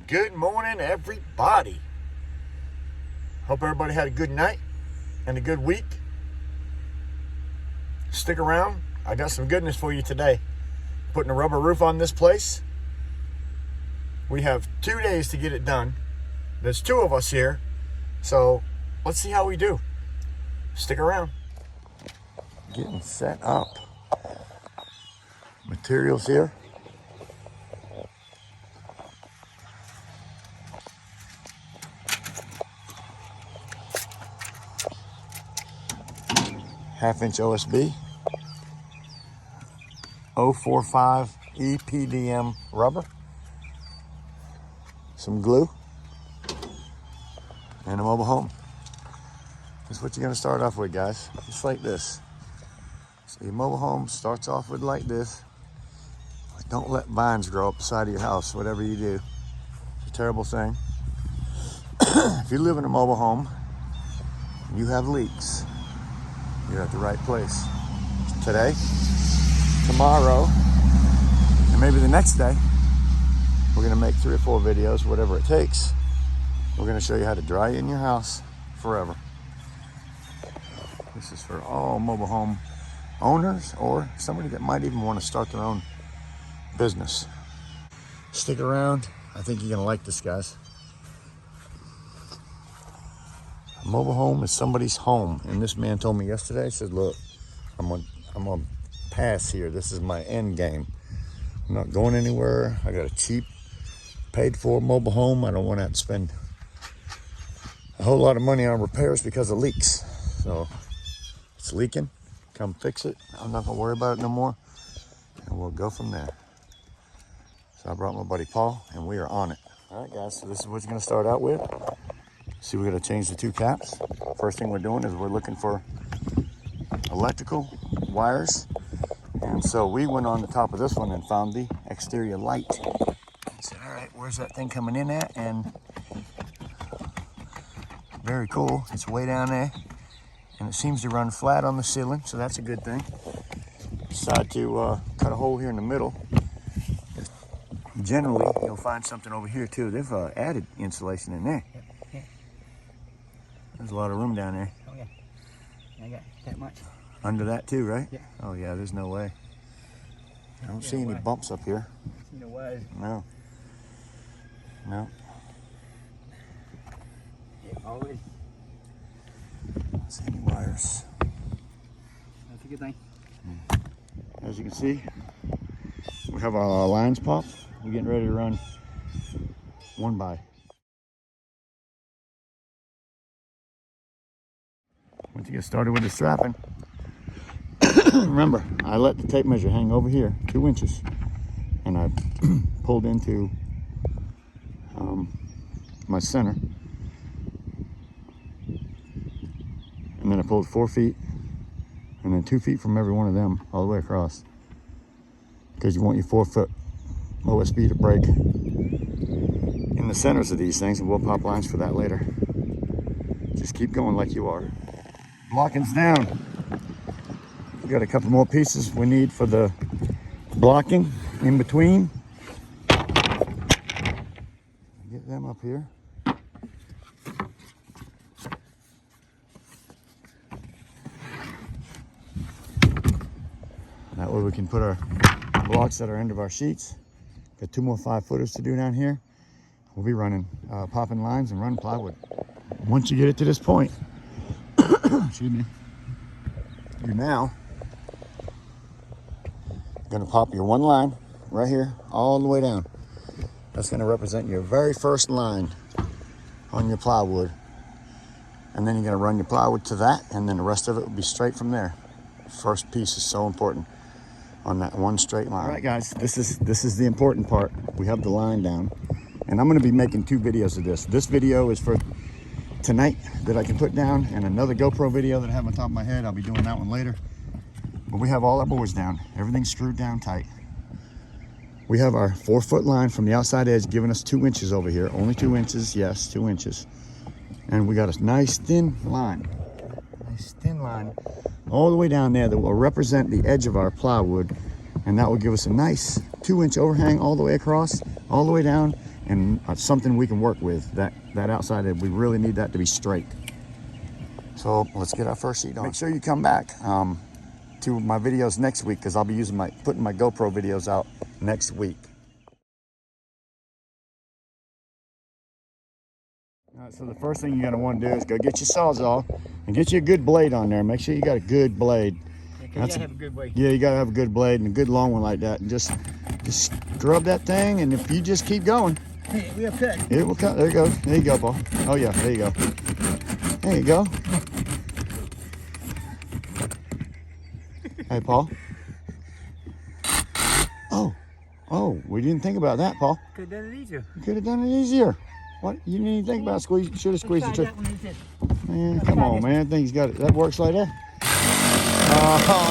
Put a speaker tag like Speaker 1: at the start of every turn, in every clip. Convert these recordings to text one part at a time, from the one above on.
Speaker 1: Good morning, everybody. Hope everybody had a good night and a good week. Stick around. I got some goodness for you today. Putting a rubber roof on this place. We have 2 days to get it done. There's 2 of us here, so let's see how we do. Stick around. Getting set up. Materials here. Half-inch OSB, 045 EPDM rubber, some glue, and a mobile home. This is what you're going to start off with, guys, just like this. So your mobile home starts off with like this. Don't let vines grow up the side of your house, whatever you do. It's a terrible thing. If you live in a mobile home and you have leaks, you're at the right place. Today, tomorrow, and maybe the next day, we're gonna make 3 or 4 videos, whatever it takes. We're gonna show you how to dry in your house forever. This is for all mobile home owners or somebody that might even want to start their own business. Stick around. I think you're gonna like this, guys. A mobile home is somebody's home, and this man told me yesterday, he said, look, I'm gonna pass here. This is my end game. I'm not going anywhere. I got a cheap, paid for mobile home. I don't want to have to spend a whole lot of money on repairs because of leaks. So it's leaking, come fix it. I'm not gonna worry about it no more, and we'll go from there. So I brought my buddy Paul, and we are on it. All right, guys, so this is what you're gonna start out with. See, we're gonna change the 2 caps. First thing we're doing is we're looking for electrical wires. And so we went on the top of this one and found the exterior light. I said, all right, where's that thing coming in at? And very cool, it's way down there. And it seems to run flat on the ceiling, so that's a good thing. Decide to cut a hole here in the middle. Generally, you'll find something over here too. They've added insulation in there. There's a lot of room down there.
Speaker 2: Oh yeah, I got that much.
Speaker 1: Under that too, right?
Speaker 2: Yeah.
Speaker 1: Oh yeah, there's no way. I don't see any bumps up here.
Speaker 2: No way.
Speaker 1: No. No.
Speaker 2: Yeah, always.
Speaker 1: Don't see any wires.
Speaker 2: That's a good thing.
Speaker 1: As you can see, we have our lines popped. We're getting ready to run 1 by. Once you get started with the strapping, remember, I let the tape measure hang over here, 2 inches, and I pulled into my center, and then I pulled 4 feet, and then 2 feet from every one of them all the way across, because you want your 4-foot OSB to break in the centers of these things, and we'll pop lines for that later. Just keep going like you are. Blocking's down. We got a couple more pieces we need for the blocking in between. Get them up here. That way we can put our blocks at our end of our sheets. Got 2 more 5-footers to do down here. We'll be running, popping lines and running plywood. Once you get it to this point, excuse me, you're now gonna pop your 1 line right here all the way down. That's gonna represent your very first line on your plywood. And then you're gonna run your plywood to that, and then the rest of it will be straight from there. First piece is so important on that 1 straight line. All right, guys, this is the important part. We have the line down, and I'm gonna be making 2 videos of this. This video is for tonight that I can put down, and another GoPro video that I have on top of my head. I'll be doing that one later. But we have all our boards down. Everything's screwed down tight. We have our 4-foot line from the outside edge giving us 2 inches over here. Only 2 inches, yes, 2 inches. And we got a nice thin line. Nice thin line all the way down there that will represent the edge of our plywood. And that will give us a nice 2-inch overhang all the way across, all the way down, and something we can work with. That outside, we really need that to be straight. So let's get our first sheet on. Make sure you come back to my videos next week, because I'll be putting my GoPro videos out next week. All right, so the first thing you're gonna want to do is go get your Sawzall and get you a good blade on there. Make sure you got a good blade.
Speaker 2: You gotta have a good blade.
Speaker 1: Yeah, you gotta have a good blade and a good long one like that. And just scrub that thing, and if you just keep going,
Speaker 2: It will cut.
Speaker 1: it will cut. There you go. There you go, Paul. Oh yeah, there you go. There you go. Hey, Paul. Oh, we didn't think about that, Paul.
Speaker 2: Could have done it easier.
Speaker 1: You could have done it easier. What? You didn't even think about squeeze. Should have squeezed the trigger. Man, come on, man. Thing's got it. That works like that. Oh,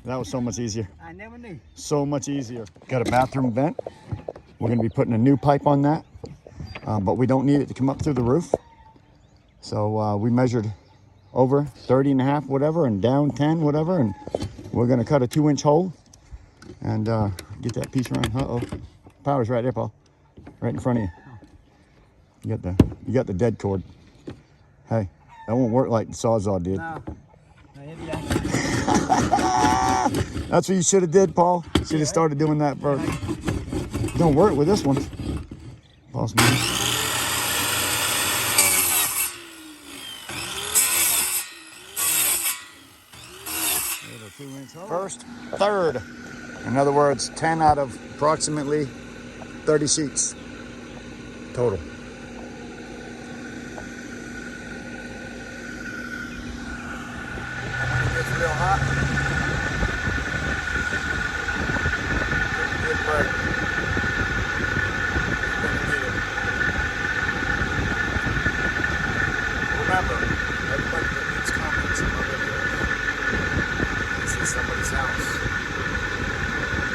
Speaker 1: that was so much easier.
Speaker 2: I never knew.
Speaker 1: So much easier. Got a bathroom vent. We're gonna be putting a new pipe on that, but we don't need it to come up through the roof. So we measured over 30 and a half, whatever, and down 10, whatever, and we're gonna cut a 2-inch hole and get that piece running. Uh-oh, power's right there, Paul, right in front of you. You got the dead cord. Hey, that won't work like the Sawzall did.
Speaker 2: No.
Speaker 1: That's what you should have did, Paul. Should have started doing that first. Don't work with this one, boss man. First, third. In other words, 10 out of approximately 30 sheets total. It's real hot. Good break. Remember, everybody that leaves comments in my video, it's in somebody's house.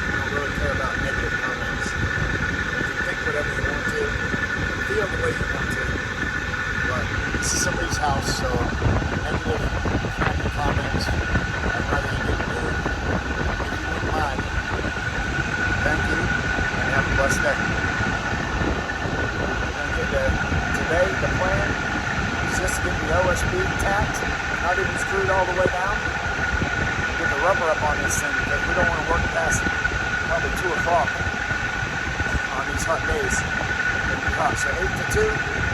Speaker 1: I don't really care about negative comments. You can think whatever you want to, feel the way you want to, but this is somebody's house, so negative comments, I'd rather you didn't do it. If you wouldn't mind, thank you, and have a blessed day. Today, the plan is just to get the OSB tacked, not even screwed all the way down. Get the rubber up on this thing, because we don't want to work past probably 2 o'clock on these hot days. So 8 to 2,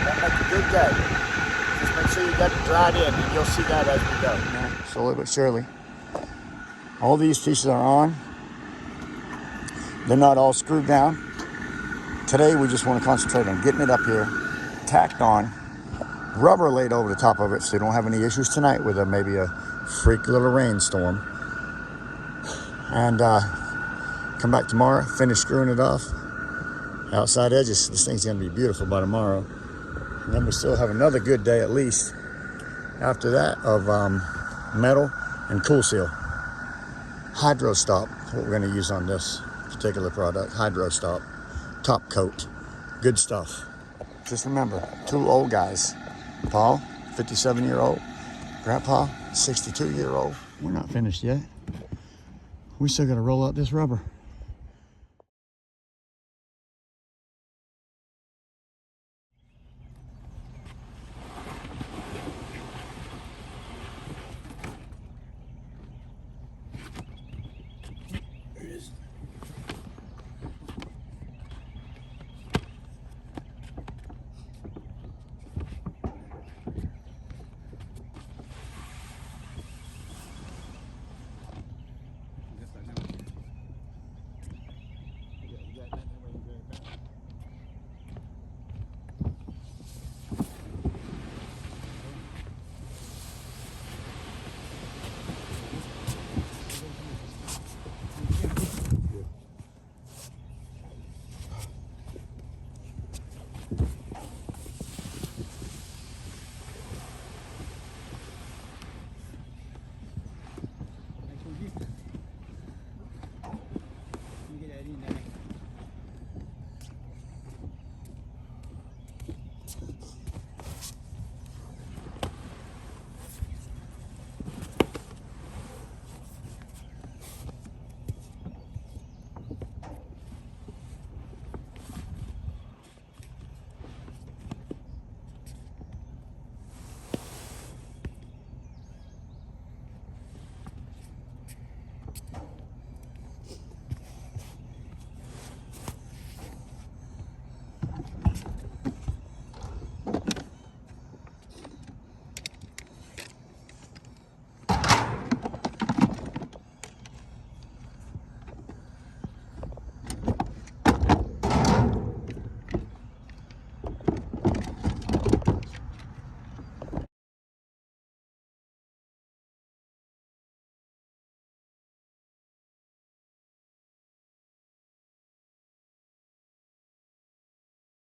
Speaker 1: that makes a good day. Just make sure you got it dried in, and you'll see that as we go. Slowly but surely, all these pieces are on. They're not all screwed down. Today we just want to concentrate on getting it up here, tacked on, rubber laid over the top of it so you don't have any issues tonight with maybe a freak little rainstorm. And come back tomorrow, finish screwing it off. Outside edges, this thing's gonna be beautiful by tomorrow. And then we still have another good day at least after that of metal and cool seal. Hydro Stop, what we're gonna use on this particular product. Hydro Stop, top coat, good stuff. Just remember, 2 old guys. Paul, 57-year-old. Grandpa, 62-year-old. We're not finished yet. We still gotta roll out this rubber.